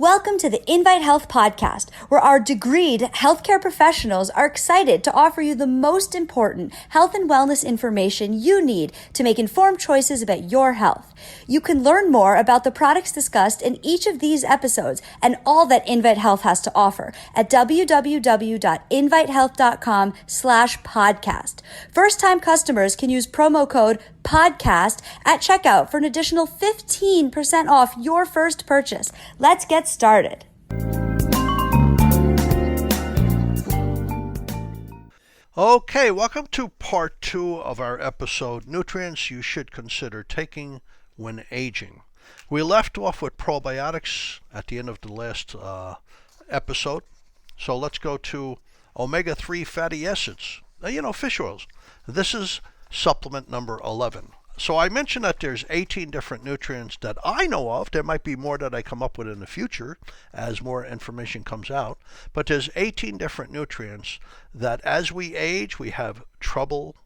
Welcome to the Invite Health podcast, where our degreed healthcare professionals are excited to offer you the most important health and wellness information you need to make informed choices about your health. You can learn more about the products discussed in each of these episodes and all that Invite Health has to offer at www.invitehealth.com/podcast. First-time customers can use promo code podcast at checkout for an additional 15% off your first purchase. Let's get started. Okay, welcome to part 2 of our episode, Nutrients You Should Consider Taking When Aging. We left off with probiotics at the end of the last episode, so let's go to omega-3 fatty acids, fish oils. This is supplement number 11. So I mentioned that there's 18 different nutrients that I know of. There might be more that I come up with in the future as more information comes out. But there's 18 different nutrients that as we age, we have trouble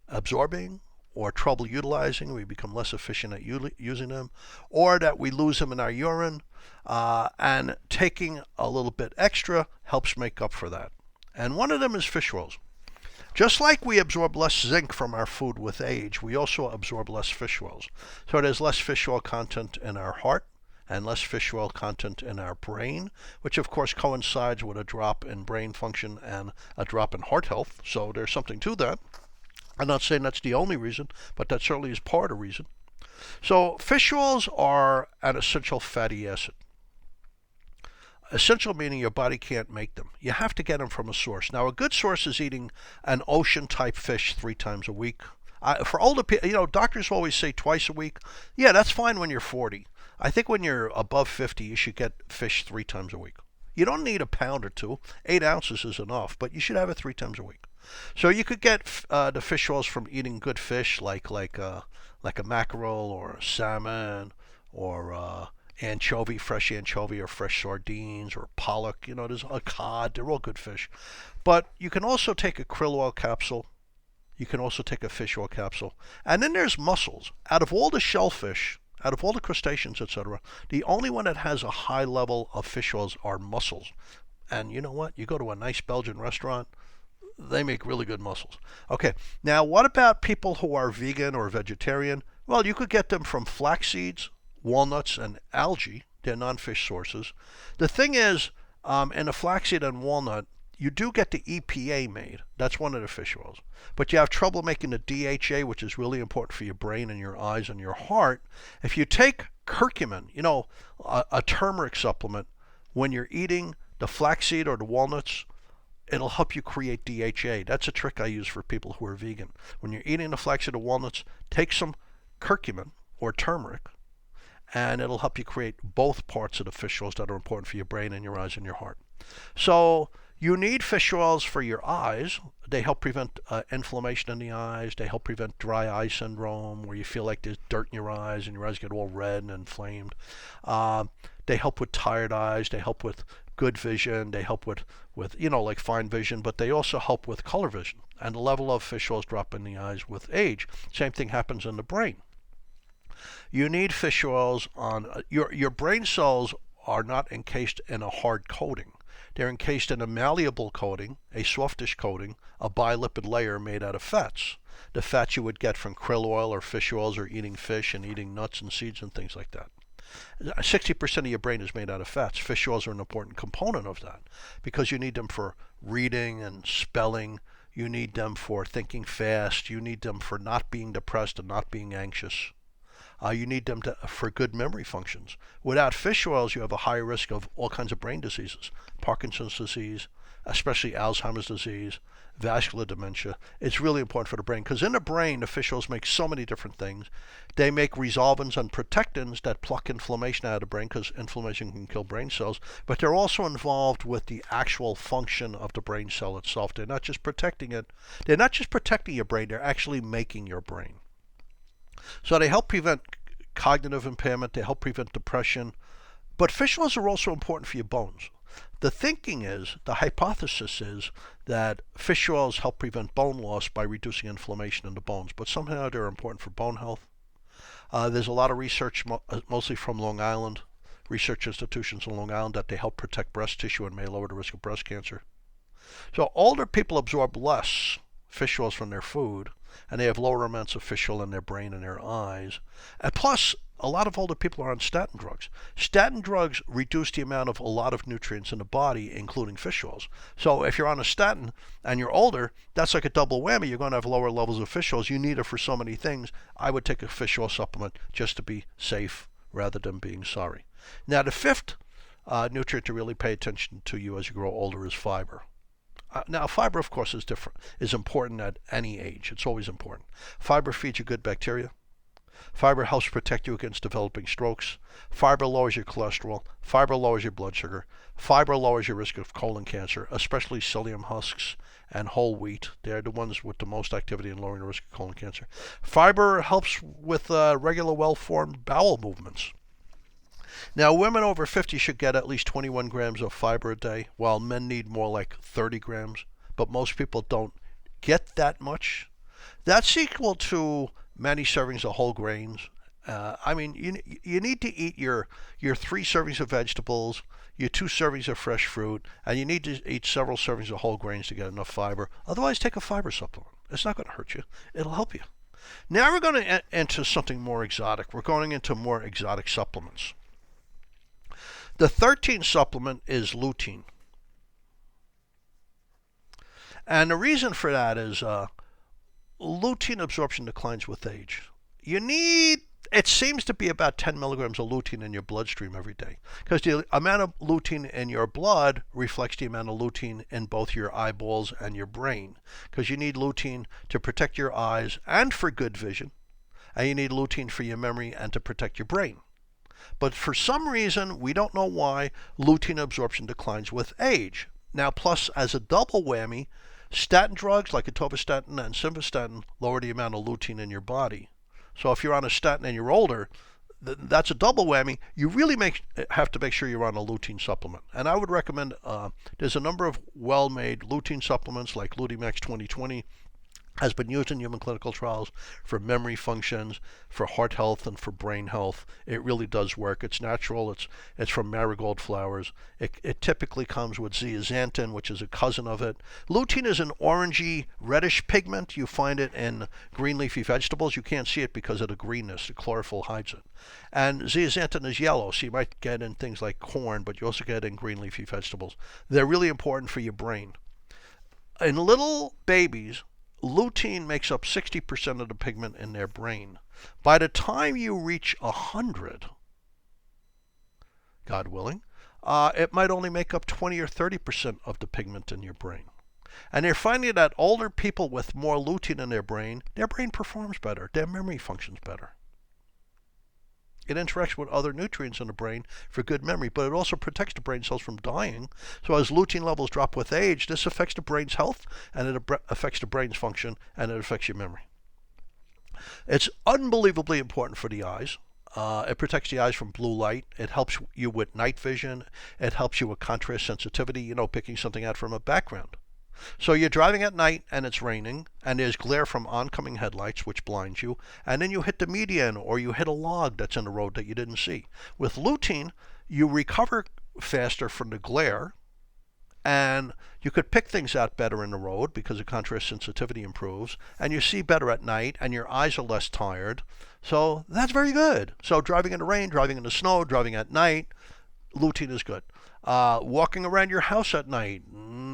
absorbing or trouble utilizing. We become less efficient at using them, or that we lose them in our urine. And taking a little bit extra helps make up for that. And one of them is fish oils. Just like we absorb less zinc from our food with age, we also absorb less fish oils. So there's less fish oil content in our heart and less fish oil content in our brain, which of course coincides with a drop in brain function and a drop in heart health. So there's something to that. I'm not saying that's the only reason, but that certainly is part of the reason. So fish oils are an essential fatty acid. Essential meaning your body can't make them. You have to get them from a source. Now, a good source is eating an ocean-type fish 3 times a week. For older people, doctors always say twice a week. Yeah, that's fine when you're 40. I think when you're above 50, you should get fish 3 times a week. You don't need a pound or 2. 8 ounces is enough, but you should have it 3 times a week. So you could get the fish oils from eating good fish like a mackerel or a salmon or anchovy, fresh anchovy or fresh sardines or pollock, there's a cod, they're all good fish. But you can also take a krill oil capsule, you can also take a fish oil capsule, and then there's mussels. Out of all the shellfish, out of all the crustaceans, etc., the only one that has a high level of fish oils are mussels. And you know what? You go to a nice Belgian restaurant, they make really good mussels. Okay, now what about people who are vegan or vegetarian? Well, you could get them from flax seeds, walnuts, and algae. They're non-fish sources. The thing is, in a flaxseed and walnut, you do get the EPA made. That's one of the fish oils. But you have trouble making the DHA, which is really important for your brain and your eyes and your heart. If you take curcumin, a turmeric supplement, when you're eating the flaxseed or the walnuts, it'll help you create DHA. That's a trick I use for people who are vegan. When you're eating the flaxseed or walnuts, take some curcumin or turmeric, and it'll help you create both parts of the fish oils that are important for your brain and your eyes and your heart. So you need fish oils for your eyes. They help prevent inflammation in the eyes. They help prevent dry eye syndrome, where you feel like there's dirt in your eyes and your eyes get all red and inflamed. They help with tired eyes. They help with good vision. They help with like fine vision, but they also help with color vision. And the level of fish oils drop in the eyes with age. Same thing happens in the brain. You need fish oils on your brain cells are not encased in a hard coating. They're encased in a malleable coating, a softish coating, a bilipid layer made out of fats. The fats you would get from krill oil or fish oils or eating fish and eating nuts and seeds and things like that. 60% of your brain is made out of fats. Fish oils are an important component of that because you need them for reading and spelling. You need them for thinking fast. You need them for not being depressed and not being anxious. You need them for good memory functions. Without fish oils, you have a higher risk of all kinds of brain diseases, Parkinson's disease, especially Alzheimer's disease, vascular dementia. It's really important for the brain because in the brain, the fish oils make so many different things. They make resolvins and protectins that pluck inflammation out of the brain because inflammation can kill brain cells, but they're also involved with the actual function of the brain cell itself. They're not just protecting it. They're not just protecting your brain. They're actually making your brain. So they help prevent cognitive impairment, they help prevent depression, but fish oils are also important for your bones. The thinking is, the hypothesis is, that fish oils help prevent bone loss by reducing inflammation in the bones, but somehow they're important for bone health. There's a lot of research, mostly from Long Island, research institutions in Long Island that they help protect breast tissue and may lower the risk of breast cancer. So older people absorb less fish oils from their food, and they have lower amounts of fish oil in their brain and their eyes. And plus, a lot of older people are on statin drugs. Statin drugs reduce the amount of a lot of nutrients in the body, including fish oils. So if you're on a statin and you're older, that's like a double whammy. You're going to have lower levels of fish oils. You need it for so many things. I would take a fish oil supplement just to be safe rather than being sorry. Now, the fifth nutrient to really pay attention to you as you grow older is fiber. Now, fiber, of course, is important at any age. It's always important. Fiber feeds you good bacteria. Fiber helps protect you against developing strokes. Fiber lowers your cholesterol. Fiber lowers your blood sugar. Fiber lowers your risk of colon cancer, especially psyllium husks and whole wheat. They're the ones with the most activity in lowering the risk of colon cancer. Fiber helps with regular, well-formed bowel movements. Now, women over 50 should get at least 21 grams of fiber a day, while men need more like 30 grams. But most people don't get that much. That's equal to many servings of whole grains. You need to eat your 3 servings of vegetables, your 2 servings of fresh fruit, and you need to eat several servings of whole grains to get enough fiber. Otherwise, take a fiber supplement. It's not going to hurt you. It'll help you. Now we're going to into something more exotic. We're going into more exotic supplements. The 13th supplement is lutein. And the reason for that is lutein absorption declines with age. It seems to be about 10 milligrams of lutein in your bloodstream every day, because the amount of lutein in your blood reflects the amount of lutein in both your eyeballs and your brain, because you need lutein to protect your eyes and for good vision, and you need lutein for your memory and to protect your brain. But for some reason, we don't know why, lutein absorption declines with age. Now, plus, as a double whammy, statin drugs like atorvastatin and simvastatin lower the amount of lutein in your body. So if you're on a statin and you're older, that's a double whammy. You really have to make sure you're on a lutein supplement. And I would recommend, there's a number of well-made lutein supplements like Lutimax 2020, has been used in human clinical trials for memory functions, for heart health, and for brain health. It really does work. It's natural. It's from marigold flowers. It typically comes with zeaxanthin, which is a cousin of it. Lutein is an orangey, reddish pigment. You find it in green leafy vegetables. You can't see it because of the greenness. The chlorophyll hides it. And zeaxanthin is yellow, so you might get in things like corn, but you also get it in green leafy vegetables. They're really important for your brain. In little babies, lutein makes up 60% of the pigment in their brain. By the time you reach 100, God willing, it might only make up 20 or 30% of the pigment in your brain. And they're finding that older people with more lutein in their brain performs better, their memory functions better. It interacts with other nutrients in the brain for good memory, but it also protects the brain cells from dying. So as lutein levels drop with age, this affects the brain's health, and it affects the brain's function, and it affects your memory. It's unbelievably important for the eyes. It protects the eyes from blue light. It helps you with night vision. It helps you with contrast sensitivity, picking something out from a background. So you're driving at night and it's raining and there's glare from oncoming headlights which blinds you, and then you hit the median or you hit a log that's in the road that you didn't see. With lutein, you recover faster from the glare, and you could pick things out better in the road because the contrast sensitivity improves, and you see better at night and your eyes are less tired. So that's very good. So driving in the rain, driving in the snow, driving at night, lutein is good. Walking around your house at night,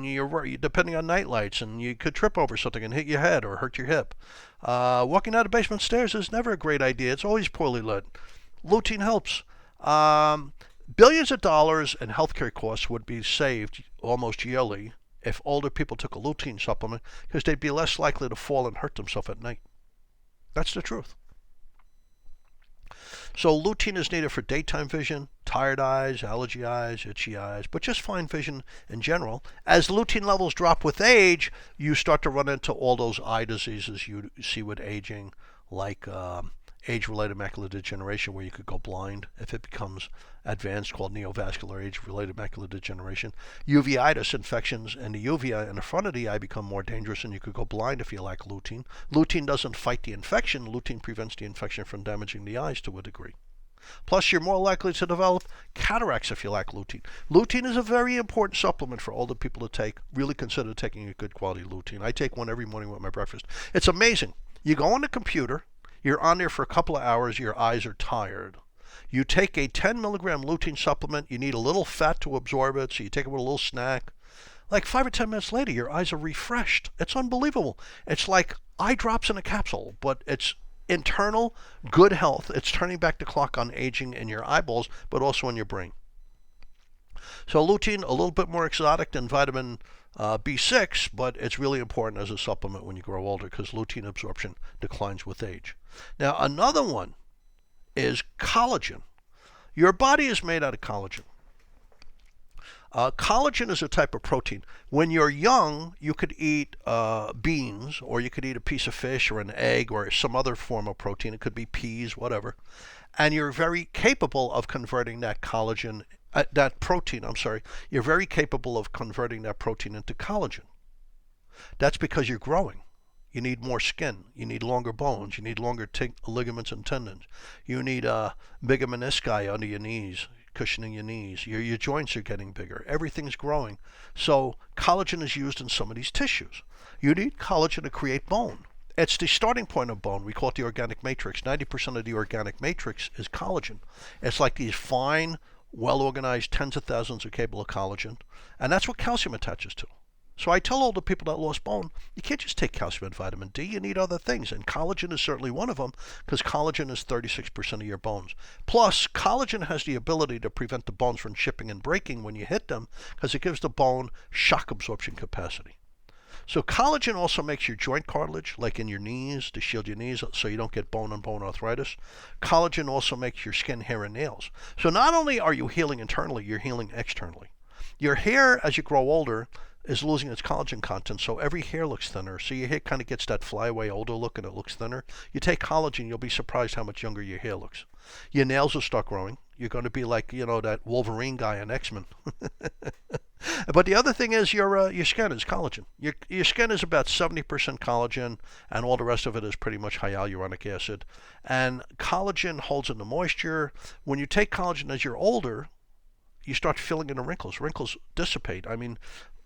you're depending on night lights, and you could trip over something and hit your head or hurt your hip. Walking down the basement stairs is never a great idea. It's always poorly lit. Lutein helps. Billions of dollars in healthcare costs would be saved almost yearly if older people took a lutein supplement, because they'd be less likely to fall and hurt themselves at night. That's the truth. So lutein is needed for daytime vision, tired eyes, allergy eyes, itchy eyes, but just fine vision in general. As lutein levels drop with age, you start to run into all those eye diseases you see with aging, like age-related macular degeneration, where you could go blind if it becomes advanced, called neovascular age-related macular degeneration. Uveitis, infections in the uvea in the front of the eye, become more dangerous, and you could go blind if you lack lutein. Lutein doesn't fight the infection. Lutein prevents the infection from damaging the eyes to a degree. Plus, you're more likely to develop cataracts if you lack lutein. Lutein is a very important supplement for older people to take. Really consider taking a good quality lutein. I take one every morning with my breakfast. It's amazing. You go on the computer, you're on there for a couple of hours, your eyes are tired. You take a 10 milligram lutein supplement, you need a little fat to absorb it, so you take it with a little snack. Like 5 or 10 minutes later, your eyes are refreshed. It's unbelievable. It's like eye drops in a capsule, but it's internal, good health. It's turning back the clock on aging in your eyeballs, but also in your brain. So lutein, a little bit more exotic than vitamin B6, but it's really important as a supplement when you grow older because lutein absorption declines with age. Now, another one is collagen. Your body is made out of collagen. Collagen is a type of protein. When you're young, you could eat beans, or you could eat a piece of fish or an egg or some other form of protein. It could be peas, whatever. And you're very capable of converting that you're very capable of converting that protein into collagen. That's because you're growing. You need more skin. You need longer bones. You need longer ligaments and tendons. You need bigger menisci under your knees, cushioning your knees. Your joints are getting bigger. Everything's growing. So collagen is used in some of these tissues. You need collagen to create bone. It's the starting point of bone. We call it the organic matrix. 90% of the organic matrix is collagen. It's like these fine, well-organized tens of thousands of cables of collagen. And that's what calcium attaches to. So I tell older people that lost bone, you can't just take calcium and vitamin D. You need other things. And collagen is certainly one of them because collagen is 36% of your bones. Plus, collagen has the ability to prevent the bones from chipping and breaking when you hit them because it gives the bone shock absorption capacity. So collagen also makes your joint cartilage, like in your knees, to shield your knees so you don't get bone-on-bone arthritis. Collagen also makes your skin, hair, and nails. So not only are you healing internally, you're healing externally. Your hair, as you grow older, is losing its collagen content, so every hair looks thinner. So your hair kind of gets that flyaway older look and it looks thinner. You take collagen, you'll be surprised how much younger your hair looks. Your nails will start growing. You're going to be like, that Wolverine guy in X-Men. But the other thing is your skin is collagen. Your skin is about 70% collagen, and all the rest of it is pretty much hyaluronic acid. And collagen holds in the moisture. When you take collagen as you're older, you start filling in the wrinkles. Wrinkles dissipate. I mean,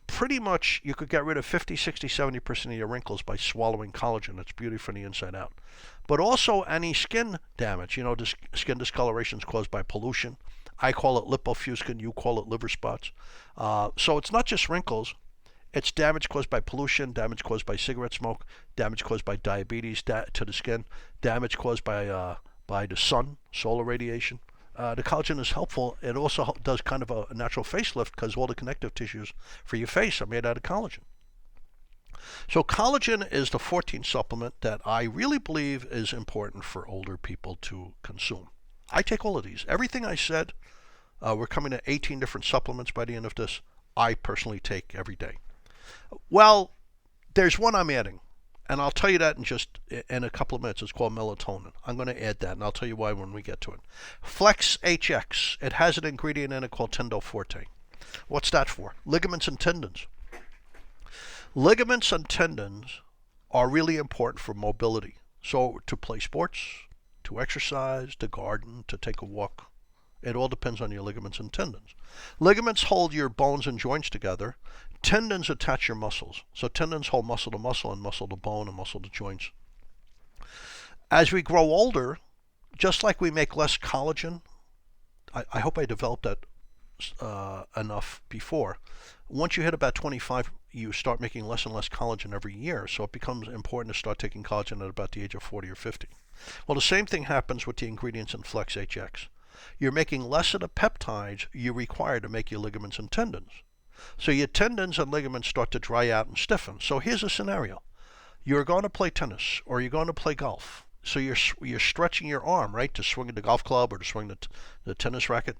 pretty much you could get rid of 50, 60, 70% of your wrinkles by swallowing collagen. It's beauty from the inside out. But also any skin damage, skin discoloration is caused by pollution. I call it lipofuscin, you call it liver spots. So it's not just wrinkles. It's damage caused by pollution, damage caused by cigarette smoke, damage caused by diabetes to the skin, damage caused by the sun, solar radiation. The collagen is helpful. It also does kind of a natural facelift because all the connective tissues for your face are made out of collagen. So collagen is the 14th supplement that I really believe is important for older people to consume. I take all of these. Everything I said, we're coming to 18 different supplements by the end of this, I personally take every day. Well, there's one I'm adding, and I'll tell you that in a couple of minutes. It's called melatonin. I'm going to add that, and I'll tell you why when we get to it. Flex HX. It has an ingredient in it called Tendoforte. What's that for? Ligaments and tendons. Ligaments and tendons are really important for mobility. So to play sports, to exercise, to garden, to take a walk. It all depends on your ligaments and tendons. Ligaments hold your bones and joints together. Tendons attach your muscles. So tendons hold muscle to muscle and muscle to bone and muscle to joints. As we grow older, just like we make less collagen, I hope I developed that enough before. Once you hit about 25, you start making less and less collagen every year, so it becomes important to start taking collagen at about the age of 40 or 50. Well, the same thing happens with the ingredients in Flex HX. You're making less of the peptides you require to make your ligaments and tendons. So your tendons and ligaments start to dry out and stiffen. So here's a scenario. You're going to play tennis or you're going to play golf. So you're stretching your arm, right, to swing the golf club or to swing the tennis racket.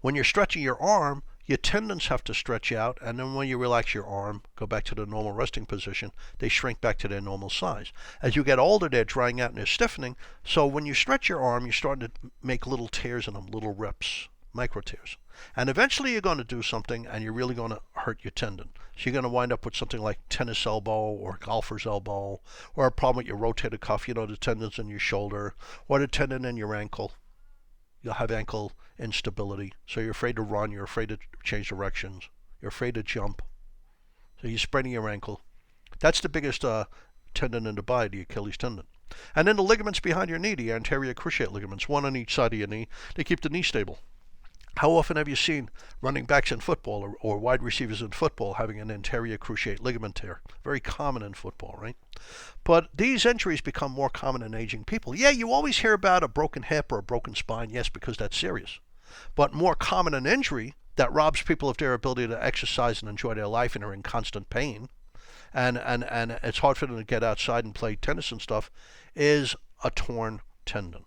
When you're stretching your arm, your tendons have to stretch out, and then when you relax your arm, go back to the normal resting position, they shrink back to their normal size. As you get older, they're drying out and they're stiffening. So when you stretch your arm, you're starting to make little tears in them, little rips, micro tears. And eventually you're going to do something and you're really going to hurt your tendon. So you're going to wind up with something like tennis elbow or golfer's elbow, or a problem with your rotator cuff, the tendons in your shoulder, or the tendon in your ankle. You'll have ankle instability. So you're afraid to run. You're afraid to change directions. You're afraid to jump. So you're spraining your ankle. That's the biggest tendon in the body, the Achilles tendon. And then the ligaments behind your knee, the anterior cruciate ligaments, one on each side of your knee, they keep the knee stable. How often have you seen running backs in football or wide receivers in football having an anterior cruciate ligament tear? Very common in football, right? But these injuries become more common in aging people. Yeah, you always hear about a broken hip or a broken spine, yes, because that's serious. But more common an injury that robs people of their ability to exercise and enjoy their life and are in constant pain, and it's hard for them to get outside and play tennis and stuff, is a torn tendon.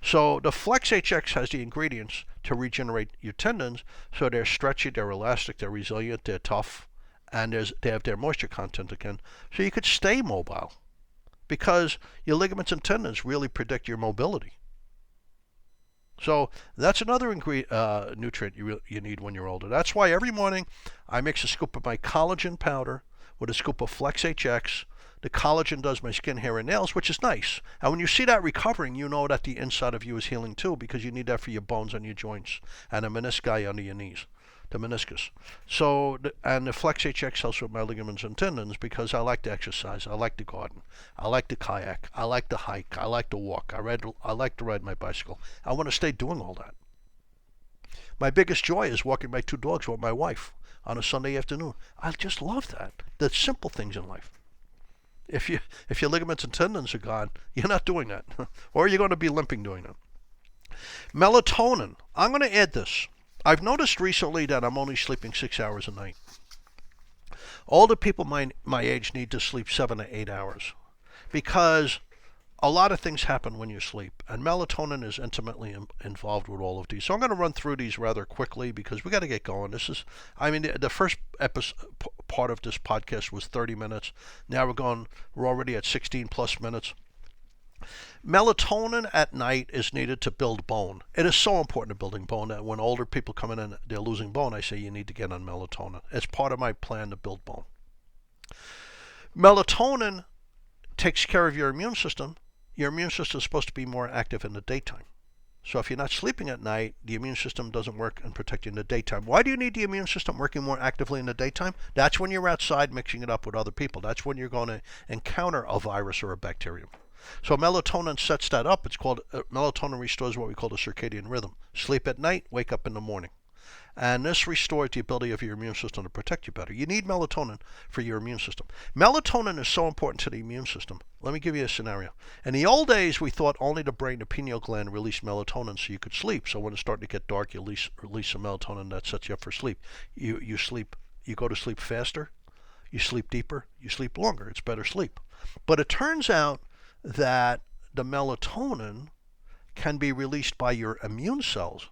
So the Flex HX has the ingredients to regenerate your tendons, so they're stretchy, they're elastic, they're resilient, they're tough, and they have their moisture content again, so you could stay mobile, because your ligaments and tendons really predict your mobility. So that's another nutrient you need when you're older. That's why every morning I mix a scoop of my collagen powder with a scoop of Flex HX. The collagen does my skin, hair, and nails, which is nice. And when you see that recovering, you know that the inside of you is healing too, because you need that for your bones and your joints and the menisci under your knees, the meniscus. So, and the Flex HX helps with my ligaments and tendons, because I like to exercise, I like to garden, I like to kayak, I like to hike, I like to walk, I like to ride my bicycle. I want to stay doing all that. My biggest joy is walking my 2 dogs with my wife on a Sunday afternoon. I just love that. The simple things in life. If your ligaments and tendons are gone, you're not doing that, or you're going to be limping doing that. Melatonin. I'm going to add this. I've noticed recently that I'm only sleeping 6 hours a night. Older people my age need to sleep 7 to 8 hours, because a lot of things happen when you sleep, and melatonin is intimately involved with all of these. So I'm going to run through these rather quickly, because we got to get going. The first part of this podcast was 30 minutes. Now we're already at 16 plus minutes. Melatonin at night is needed to build bone. It is so important to building bone that when older people come in and they're losing bone, I say you need to get on melatonin. It's part of my plan to build bone. Melatonin takes care of your immune system. Your immune system is supposed to be more active in the daytime. So if you're not sleeping at night, the immune system doesn't work and protect you in the daytime. Why do you need the immune system working more actively in the daytime? That's when you're outside mixing it up with other people. That's when you're going to encounter a virus or a bacterium. So melatonin sets that up. It's called melatonin restores what we call the circadian rhythm. Sleep at night, wake up in the morning. And this restores the ability of your immune system to protect you better. You need melatonin for your immune system. Melatonin is so important to the immune system. Let me give you a scenario. In the old days, we thought only the brain, the pineal gland, released melatonin so you could sleep. So when it's starting to get dark, you release some melatonin that sets you up for sleep. You go to sleep faster, you sleep deeper, you sleep longer. It's better sleep. But it turns out that the melatonin can be released by your immune cells.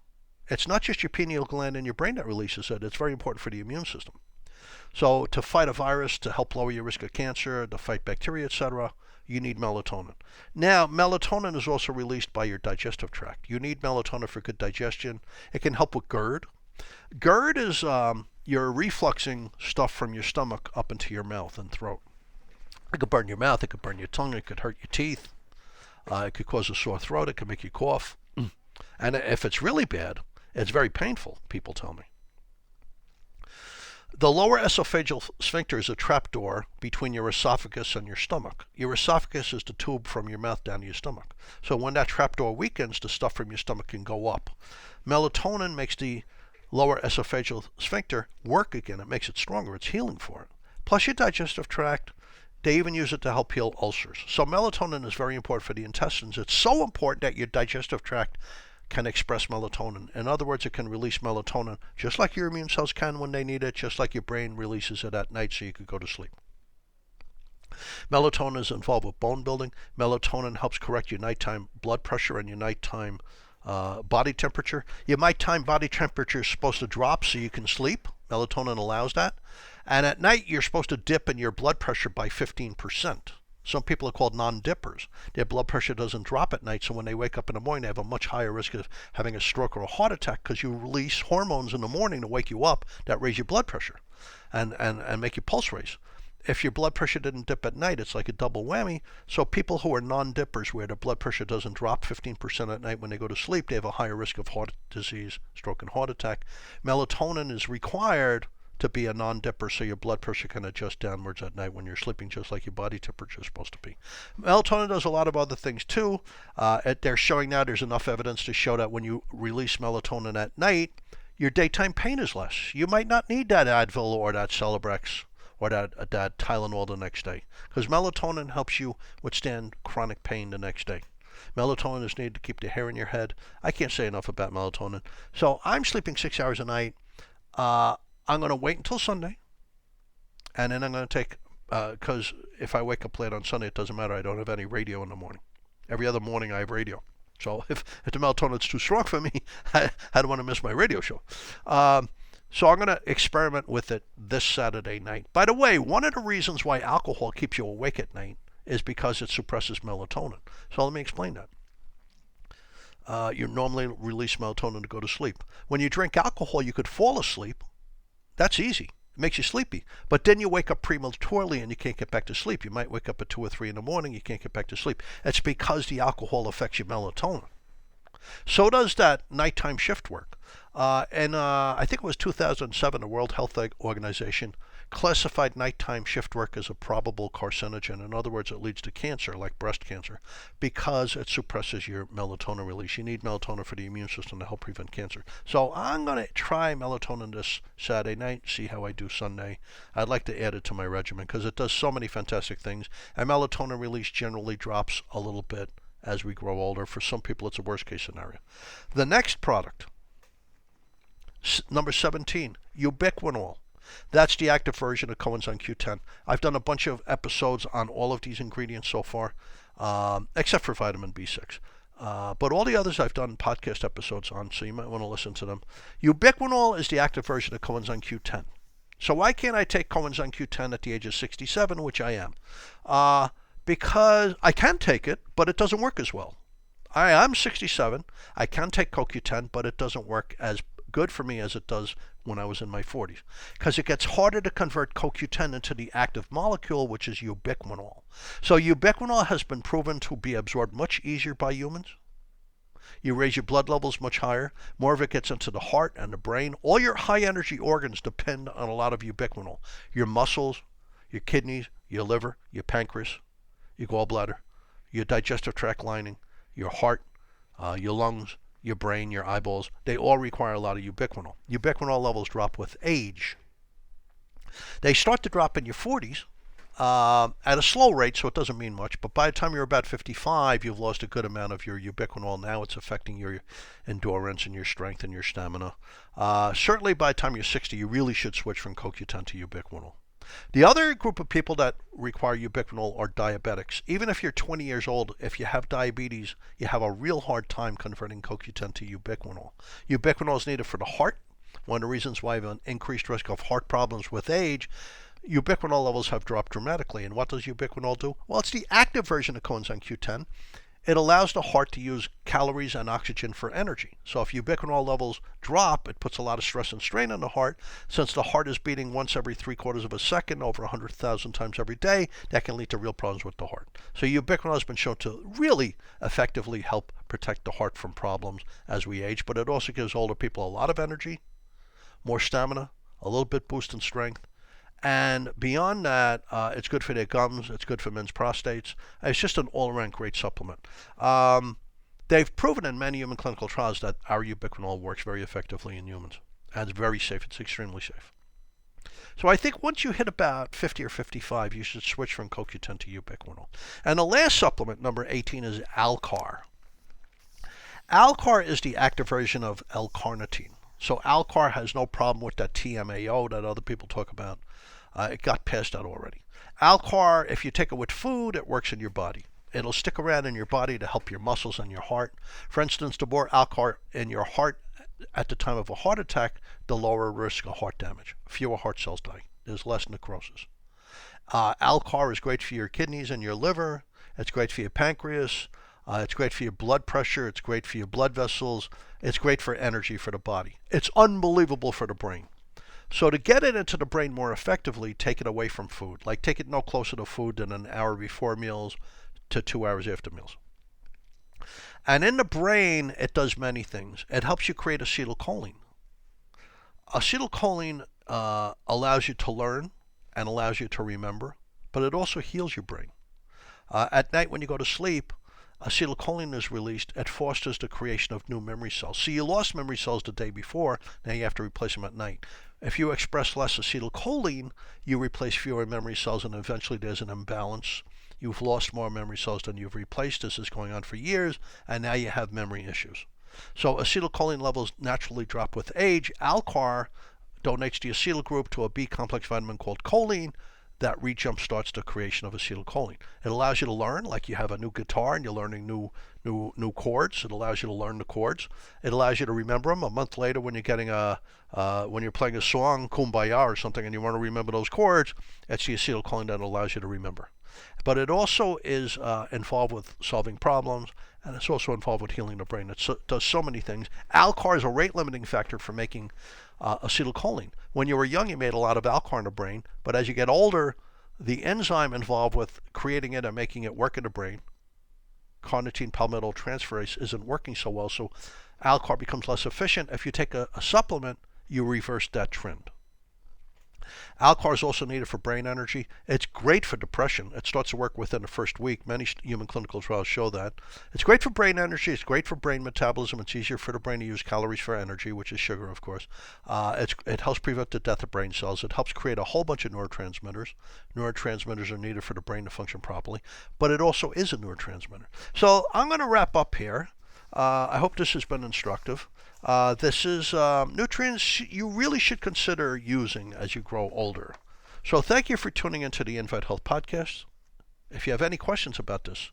It's not just your pineal gland in your brain that releases it. It's very important for the immune system. So to fight a virus, to help lower your risk of cancer, to fight bacteria, etc., you need melatonin. Now, melatonin is also released by your digestive tract. You need melatonin for good digestion. It can help with GERD. GERD is your refluxing stuff from your stomach up into your mouth and throat. It could burn your mouth, it could burn your tongue, it could hurt your teeth, it could cause a sore throat, it could make you cough. And if it's really bad, it's very painful, people tell me. The lower esophageal sphincter is a trapdoor between your esophagus and your stomach. Your esophagus is the tube from your mouth down to your stomach. So when that trapdoor weakens, the stuff from your stomach can go up. Melatonin makes the lower esophageal sphincter work again. It makes it stronger. It's healing for it. Plus your digestive tract, they even use it to help heal ulcers. So melatonin is very important for the intestines. It's so important that your digestive tract can express melatonin. In other words, it can release melatonin just like your immune cells can when they need it, just like your brain releases it at night so you could go to sleep. Melatonin is involved with bone building. Melatonin helps correct your nighttime blood pressure and your nighttime body temperature. Your nighttime body temperature is supposed to drop so you can sleep. Melatonin allows that. And at night, you're supposed to dip in your blood pressure by 15%. Some people are called non-dippers. Their blood pressure doesn't drop at night, so when they wake up in the morning, they have a much higher risk of having a stroke or a heart attack because you release hormones in the morning to wake you up that raise your blood pressure and make your pulse raise. if your blood pressure didn't dip at night, it's like a double whammy. So people who are non-dippers, where their blood pressure doesn't drop 15% at night when they go to sleep, they have a higher risk of heart disease, stroke, and heart attack. Melatonin is required to be a non-dipper, so your blood pressure can adjust downwards at night when you're sleeping, just like your body temperature is supposed to be. Melatonin does a lot of other things too. They're showing now there's enough evidence to show that when you release melatonin at night, your daytime pain is less. You might not need that Advil or that Celebrex or that Tylenol the next day, because melatonin helps you withstand chronic pain the next day. Melatonin is needed to keep the hair in your head. I can't say enough about melatonin. So I'm sleeping 6 hours a night. I'm going to wait until Sunday, and then I'm going to take, because if I wake up late on Sunday, it doesn't matter. I don't have any radio in the morning. Every other morning I have radio. So if the melatonin's too strong for me, I don't want to miss my radio show. So I'm going to experiment with it this Saturday night. By the way, one of the reasons why alcohol keeps you awake at night is because it suppresses melatonin. So let me explain that. You normally release melatonin to go to sleep. When you drink alcohol, you could fall asleep. That's easy. It makes you sleepy. But then you wake up prematurely and you can't get back to sleep. You might wake up at 2 or 3 in the morning. You can't get back to sleep. It's because the alcohol affects your melatonin. So does that nighttime shift work. And I think it was 2007, the World Health Organization classified nighttime shift work as a probable carcinogen. In other words, it leads to cancer, like breast cancer, because it suppresses your melatonin release. You need melatonin for the immune system to help prevent cancer. So I'm going to try melatonin this Saturday night, see how I do Sunday. I'd like to add it to my regimen because it does so many fantastic things. And melatonin release generally drops a little bit as we grow older. For some people, it's a worst case scenario. The next product, number 17, ubiquinol. That's the active version of coenzyme Q10. I've done a bunch of episodes on all of these ingredients so far, except for vitamin B6. But all the others I've done podcast episodes on, so you might want to listen to them. Ubiquinol is the active version of coenzyme Q10. So why can't I take coenzyme Q10 at the age of 67, which I am? Because I can take it, but it doesn't work as well. I'm 67. I can take CoQ10, but it doesn't work as good for me as it does when I was in my 40s, because it gets harder to convert CoQ10 into the active molecule, which is ubiquinol. So ubiquinol has been proven to be absorbed much easier by humans. You raise your blood levels much higher. More of it gets into the heart and the brain. All your high energy organs depend on a lot of ubiquinol. Your muscles, your kidneys, your liver, your pancreas, your gallbladder, your digestive tract lining, your heart, your lungs, your brain, your eyeballs, they all require a lot of ubiquinol. Ubiquinol levels drop with age. They start to drop in your 40s at a slow rate, so it doesn't mean much, but by the time you're about 55, you've lost a good amount of your ubiquinol. Now it's affecting your endurance and your strength and your stamina. Certainly by the time you're 60, you really should switch from CoQ10 to ubiquinol. The other group of people that require ubiquinol are diabetics. Even if you're 20 years old, if you have diabetes, you have a real hard time converting CoQ10 to ubiquinol. Ubiquinol is needed for the heart. One of the reasons why I have an increased risk of heart problems with age, ubiquinol levels have dropped dramatically. And what does ubiquinol do? Well, it's the active version of coenzyme Q10. It allows the heart to use calories and oxygen for energy. So if ubiquinol levels drop, it puts a lot of stress and strain on the heart. Since the heart is beating once every 3/4 of a second, over 100,000 times every day, that can lead to real problems with the heart. So ubiquinol has been shown to really effectively help protect the heart from problems as we age, but it also gives older people a lot of energy, more stamina, a little bit boost in strength. And beyond that, it's good for their gums. It's good for men's prostates. It's just an all-around great supplement. They've proven in many human clinical trials that our ubiquinol works very effectively in humans. And it's very safe. It's extremely safe. So I think once you hit about 50 or 55, you should switch from CoQ10 to ubiquinol. And the last supplement, number 18, is Alcar. Alcar is the active version of L-carnitine. So Alcar has no problem with that TMAO that other people talk about. It got past that already. Alcar, if you take it with food, it works in your body. It'll stick around in your body to help your muscles and your heart. For instance, the more Alcar in your heart at the time of a heart attack, the lower risk of heart damage. Fewer heart cells die. There's less necrosis. Alcar is great for your kidneys and your liver. It's great for your pancreas. It's great for your blood pressure. It's great for your blood vessels. It's great for energy for the body. It's unbelievable for the brain. So to get it into the brain more effectively, take it away from food. Like take it no closer to food than an hour before meals to 2 hours after meals. And in the brain, it does many things. It helps you create acetylcholine. Acetylcholine allows you to learn and allows you to remember, but it also heals your brain. At night when you go to sleep, acetylcholine is released. It fosters the creation of new memory cells. So you lost memory cells the day before. Now you have to replace them at night. If you express less acetylcholine, you replace fewer memory cells, and eventually there's an imbalance. You've lost more memory cells than you've replaced. This is going on for years, and now you have memory issues. So acetylcholine levels naturally drop with age. Alcar donates the acetyl group to a B complex vitamin called choline that re-jump starts the creation of acetylcholine. It allows you to learn, like you have a new guitar and you're learning new chords. It allows you to learn the chords. It allows you to remember them. A month later, when you're getting when you're playing a song, Kumbaya or something, and you want to remember those chords, it's the acetylcholine that allows you to remember. But it also is involved with solving problems, and it's also involved with healing the brain. It does so many things. Alcar is a rate limiting factor for making acetylcholine. When you were young, you made a lot of alcar in the brain, but as you get older, the enzyme involved with creating it and making it work in the brain, carnitine palmitoyltransferase, isn't working so well, so alcar becomes less efficient. If you take a supplement, you reverse that trend. Alcar is also needed for brain energy. It's great for depression. It starts to work within the first week. Many human clinical trials show that. It's great for brain energy. It's great for brain metabolism. It's easier for the brain to use calories for energy, which is sugar, of course. It helps prevent the death of brain cells. It helps create a whole bunch of neurotransmitters. Neurotransmitters are needed for the brain to function properly, but it also is a neurotransmitter. So I'm going to wrap up here. I hope this has been instructive. This is nutrients you really should consider using as you grow older. So thank you for tuning into the Invite Health Podcast. If you have any questions about this,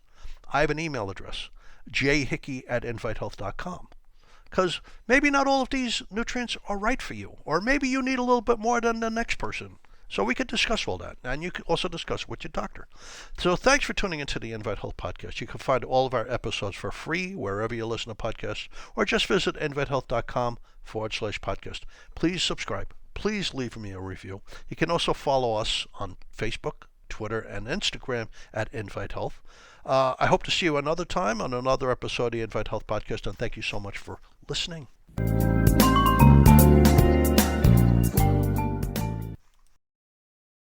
I have an email address, jhickey@invitehealth.com. Because maybe not all of these nutrients are right for you, or maybe you need a little bit more than the next person. So we could discuss all that, and you can also discuss it with your doctor. So thanks for tuning into the Invite Health Podcast. You can find all of our episodes for free wherever you listen to podcasts, or just visit invitehealth.com/podcast. Please subscribe. Please leave me a review. You can also follow us on Facebook, Twitter, and Instagram at Invite Health. I hope to see you another time on another episode of the Invite Health Podcast, and thank you so much for listening.